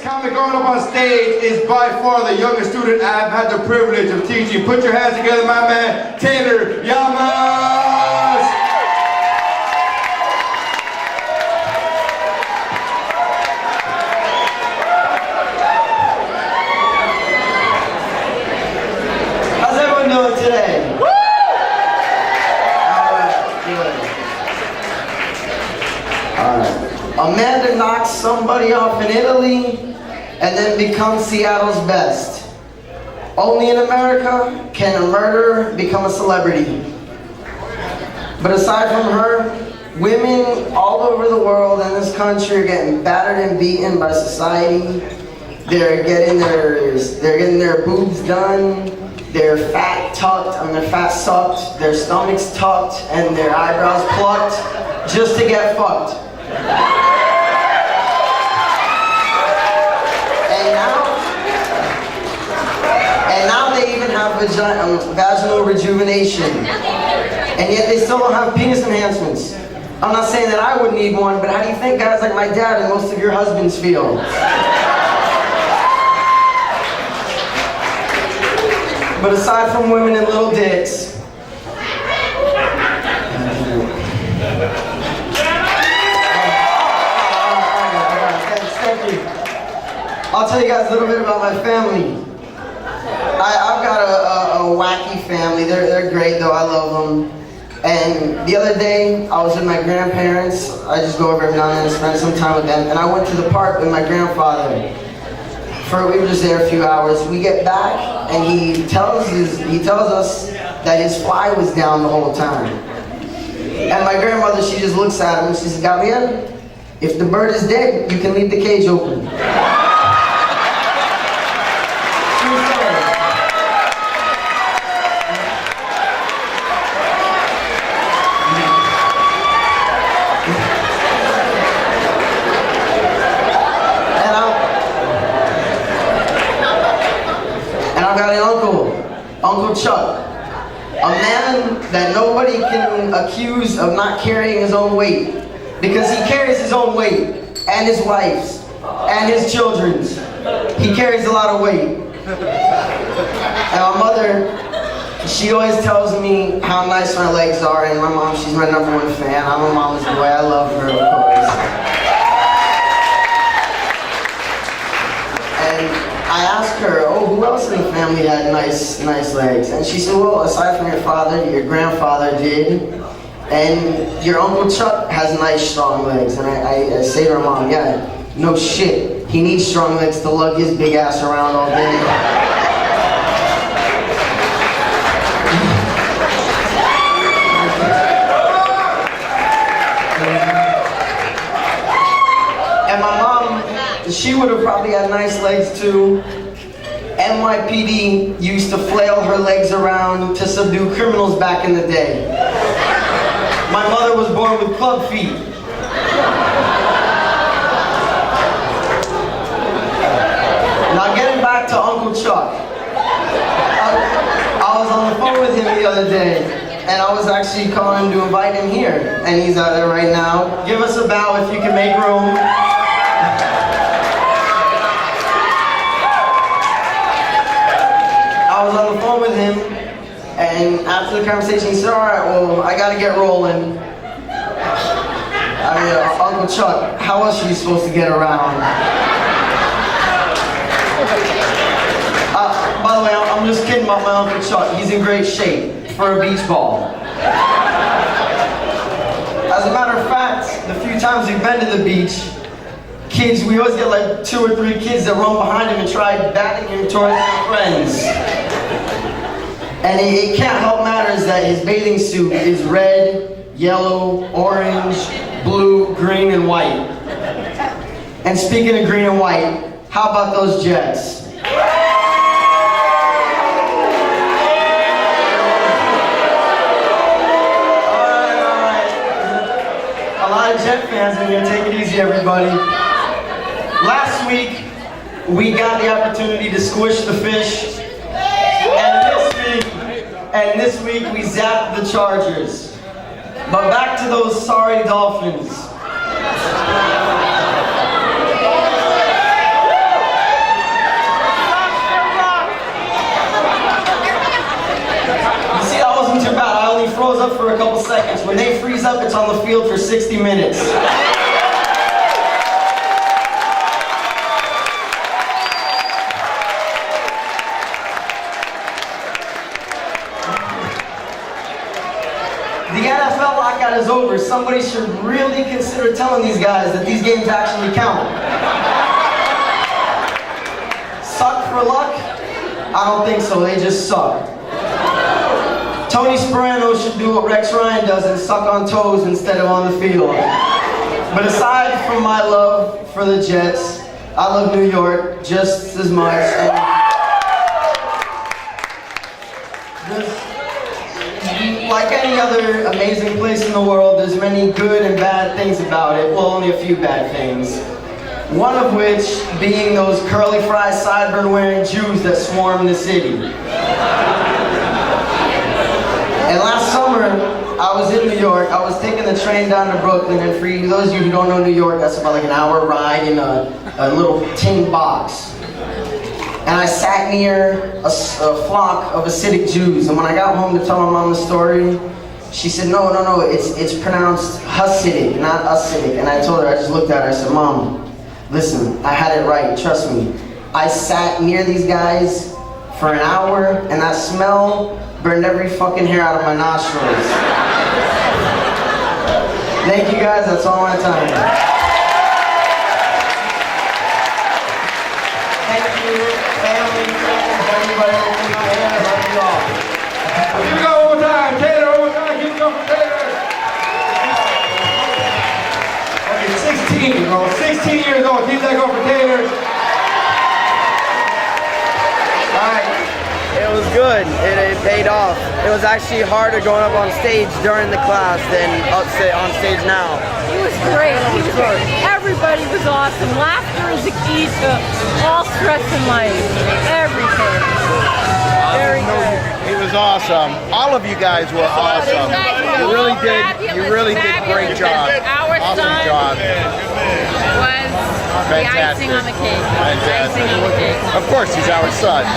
comic going up on stage is by far the youngest student I've had the privilege of teaching. Put your hands together, my man, Taylor Llamas! How's everyone doing today? Woo! Alright. Amanda knocks somebody off in Italy and then becomes Seattle's best. Only in America can a murderer become a celebrity. But aside from her, women all over the world in this country are getting battered and beaten by society. They're getting their boobs done, their fat sucked, their stomachs tucked, and their eyebrows plucked just to get fucked. And now they even have vaginal rejuvenation. And yet they still don't have penis enhancements. I'm not saying that I would need one, but how do you think guys like my dad and most of your husbands feel? But aside from women and little dicks, I'll tell you guys a little bit about my family. I've got a wacky family. They're great though, I love them. And the other day, I was with my grandparents. I just go over every now and then and spend some time with them. And I went to the park with my grandfather. We were just there a few hours. We get back and he tells us that his fly was down the whole time. And my grandmother, she just looks at him and she says, Gabriel, if the bird is dead, you can leave the cage open. I've got an Uncle Chuck, a man that nobody can accuse of not carrying his own weight, because he carries his own weight, and his wife's, and his children's. He carries a lot of weight. And my mother, she always tells me how nice my legs are, and my mom, she's my #1 fan. I'm a mama's boy, I love her, of course. And I asked her, oh, who else in the family had nice legs? And she said, well, aside from your father, your grandfather did, and your Uncle Chuck has nice, strong legs. And I say to her mom, yeah, no shit. He needs strong legs to lug his big ass around all day. And my mom, she would have probably had nice legs too. NYPD used to flail her legs around to subdue criminals back in the day. My mother was born with club feet. Now getting back to Uncle Chuck. I was on the phone with him the other day, and I was actually calling him to invite him here. And he's out there right now. Give us a bow if you can make room. I was on the phone with him, and after the conversation, he said, all right, well, I gotta get rolling. Uncle Chuck, how else are you supposed to get around? By the way, I'm just kidding about my Uncle Chuck. He's in great shape for a beach ball. As a matter of fact, the few times we've been to the beach, kids, we always get like 2 or 3 kids that run behind him and try batting him towards their friends. And it can't help matters that his bathing suit is red, yellow, orange, blue, green, and white. And speaking of green and white, how about those Jets? Alright. A lot of Jet fans in here, take it easy everybody. Last week, we got the opportunity to squish the fish, and this week we zapped the Chargers. But back to those sorry Dolphins. field for 60 minutes. The NFL lockout is over. Somebody should really consider telling these guys that these games actually count. Suck for luck? I don't think so, they just suck. Tony Sperano should do what Rex Ryan does and suck on toes instead of on the field. But aside from my love for the Jets, I love New York just as much. And like any other amazing place in the world, there's many good and bad things about it. Well, only a few bad things. One of which being those curly fry sideburn wearing Jews that swarm the city. And last summer, I was in New York. I was taking the train down to Brooklyn, and for those of you who don't know New York, that's about like an hour ride in a little tin box. And I sat near a flock of Hasidic Jews, and when I got home to tell my mom the story, she said, no, it's pronounced Hasidic, not Hasidic. And I told her, I just looked at her, I said, Mom, listen, I had it right, trust me. I sat near these guys for an hour, and that smell burned every fucking hair out of my nostrils. Thank you guys, that's all my time. Thank you, family, friends, everybody in my hair, I love you all. Here we go one more time. Taylor, one more time. Here we go for Taylor. Okay, 16. Oh, 16 years old. Keep that going for Taylor. All right. It was good. It paid off. It was actually harder going up on stage during the class than on stage now. He was great. He was great. Everybody was awesome. Laughter is the key to all stress in life. Everything. Very good. It was awesome. All of you guys were awesome. You really did. You really did a great job. Awesome job. Was the icing on the cake. Fantastic. Icing on the cake. Of course, he's our son.